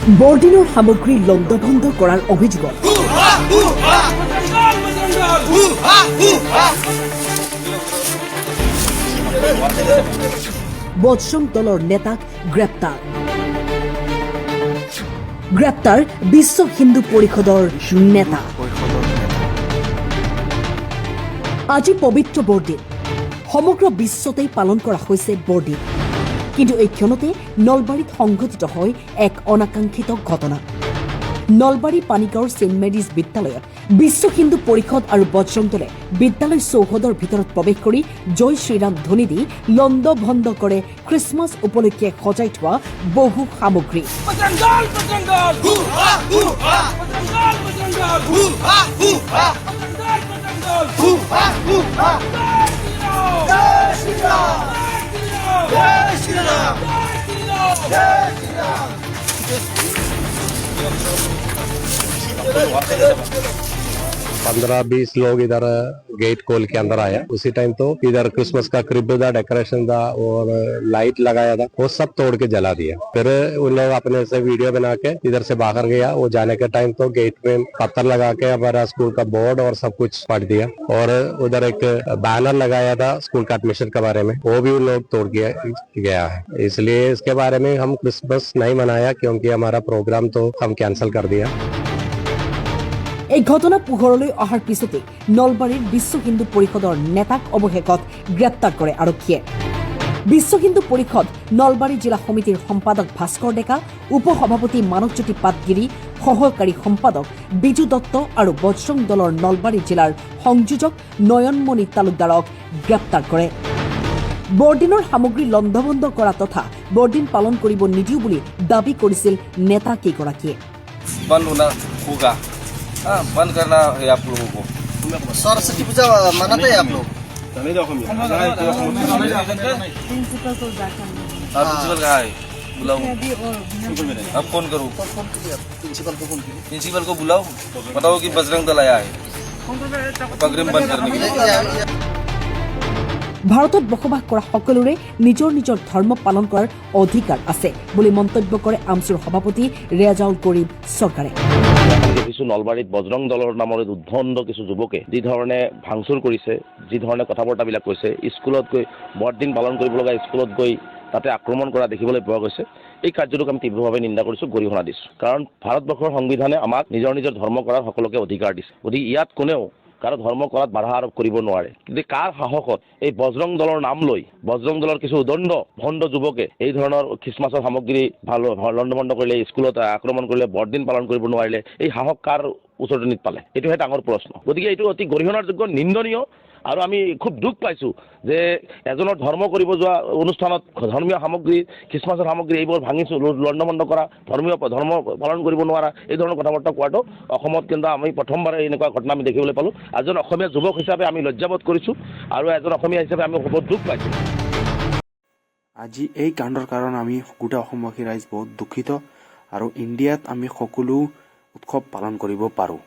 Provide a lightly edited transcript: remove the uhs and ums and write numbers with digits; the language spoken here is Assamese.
বৰদিনৰ সামগ্ৰী লণ্ডভণ্ড কৰাৰ অভিযোগত বজৰং দলৰ নেতাক গ্ৰেপ্তাৰ বিশ্ব হিন্দু পৰিষদৰ নেতা। আজি পবিত্ৰ বৰদিন সমগ্ৰ বিশ্বতেই পালন কৰা হৈছে বৰদিন, কিন্তু এই ক্ষণতে নলবাৰীত সংঘটিত হয় এক অনাকাংক্ষিত ঘটনা। নলবাৰী পানীগাঁৱৰ ছেইণ্ট মেৰিজ বিদ্যালয়ত বিশ্ব হিন্দু পৰিষদ আৰু বজৰং দলে বিদ্যালয় চৌহদৰ ভিতৰত প্ৰৱেশ কৰি জয় শ্ৰীৰাম ধ্বনি দি লণ্ডভণ্ড কৰে খ্ৰীষ্টমাছ উপলক্ষে সজাই থোৱা বহু সামগ্ৰী। पंद्रह 20 लोग इधर गेट खोल के अंदर आया। उसी टाइम तो इधर क्रिसमस का क्रिब था, डेकोरेशन था और लाइट लगाया था, वो सब तोड़ के जला दिया। फिर उन लोग अपने से वीडियो बना के इधर से बाहर गया। वो जाने के टाइम तो गेट में पत्थर लगा के हमारा स्कूल का बोर्ड और सब कुछ फाड़ दिया। और उधर एक बैनर लगाया था स्कूल का एडमिशन के बारे में, वो भी उन लोग तोड़ गया है। इसलिए इसके बारे में हम क्रिसमस नहीं मनाया, क्योंकि हमारा प्रोग्राम तो हम कैंसिल कर दिया। এই ঘটনা পোহৰলৈ অহাৰ পিছতে নলবাৰীৰ বিশ্ব হিন্দু পৰিষদৰ নেতাক অৱশেষত গ্ৰেপ্তাৰ কৰে আৰক্ষীয়ে। বিশ্ব হিন্দু পৰিষদ নলবাৰী জিলা সমিতিৰ সম্পাদক ভাস্কৰ ডেকা, উপসভাপতি মানৱজ্যোতি পাটগিৰি, সহকাৰী সম্পাদক বিজু দত্ত আৰু বজৰং দলৰ নলবাৰী জিলাৰ সংযোজক নয়নমণি তালুকদাৰক গ্ৰেপ্তাৰ কৰে। বৰদিনৰ সামগ্ৰী লণ্ডভণ্ড কৰা তথা বৰদিন পালন কৰিব নিদিও বুলি দাবী কৰিছিল নেতা কেইগৰাকীয়ে। बंद करना है आप लोगों को। सरस्वती पूजा मनाते हैं आप लोग? प्रिंसिपल कहाँ है? बुलाओ। अब फोन करूँ? प्रिंसिपल को बुलाओ, बताओ कि बजरंग दल आया है प्रोग्राम बंद करने के लिए। ভাৰতত বসবাস কৰা সকলোৰে নিজৰ নিজৰ ধৰ্ম পালন কৰাৰ অধিকাৰ আছে বুলি মন্তব্য কৰে আমচুৰ সভাপতি ৰেজাউল কৰিম চৰকাৰে। কিছু নলবাৰীত বজৰং দলৰ নামৰে উদ্ধণ্ড কিছু যুৱকে যি ধৰণে ভাংচুৰ কৰিছে, যি ধৰণে কথা বতৰাবিলাক কৈছে, স্কুলত গৈ বৰদিন পালন কৰিব লগা স্কুলত গৈ তাতে আক্ৰমণ কৰা দেখিবলৈ পোৱা গৈছে। এই কাৰ্যটোক আমি তীব্ৰভাৱে নিন্দা কৰিছোঁ, গৰিহণা দিছোঁ। কাৰণ ভাৰতবৰ্ষৰ সংবিধানে আমাক নিজৰ নিজৰ ধৰ্ম কৰাৰ সকলোকে অধিকাৰ দিছে। গতিকে ইয়াত কোনেও কাৰো ধৰ্ম কৰাত বাধা আৰোপ কৰিব নোৱাৰে। কিন্তু কাৰ সাহসত এই বজৰং দলৰ নাম লৈ বজৰং দলৰ কিছু উদণ্ড ভণ্ড যুৱকে এই ধৰণৰ খ্ৰীষ্টমাছৰ সামগ্ৰী লণ্ডভণ্ড কৰিলে, স্কুলত আক্ৰমণ কৰিলে, বৰদিন পালন কৰিব নোৱাৰিলে, এই সাহস কাৰ উচতনিত পালে? এইটোহে ডাঙৰ প্ৰশ্ন। গতিকে এইটো অতি গৰিহণাৰ যোগ্য, নিন্দনীয়। আৰু আমি খুব দুখ পাইছোঁ যে এজনৰ ধৰ্ম কৰিব যোৱা অনুষ্ঠানত ধৰ্মীয় সামগ্ৰী, খ্ৰীষ্টমাছৰ সামগ্ৰী এইবোৰ ভাঙিছোঁ, লণ্ডভণ্ড কৰা, ধৰ্ম পালন কৰিব নোৱাৰা, এই ধৰণৰ কথা বাৰ্তা কোৱাটো অসমত কিন্তু আমি প্ৰথমবাৰে এনেকুৱা ঘটনা আমি দেখিবলৈ পালোঁ। এজন অসমীয়া যুৱক হিচাপে আমি লজ্জাবোধ কৰিছোঁ আৰু এজন অসমীয়া হিচাপে আমি বহুত দুখ পাইছোঁ। আজি এই কাণ্ডৰ কাৰণে আমি গোটেই অসমবাসী ৰাইজ বহুত দুখিত আৰু ইণ্ডিয়াত আমি সকলো উৎসৱ পালন কৰিব পাৰোঁ।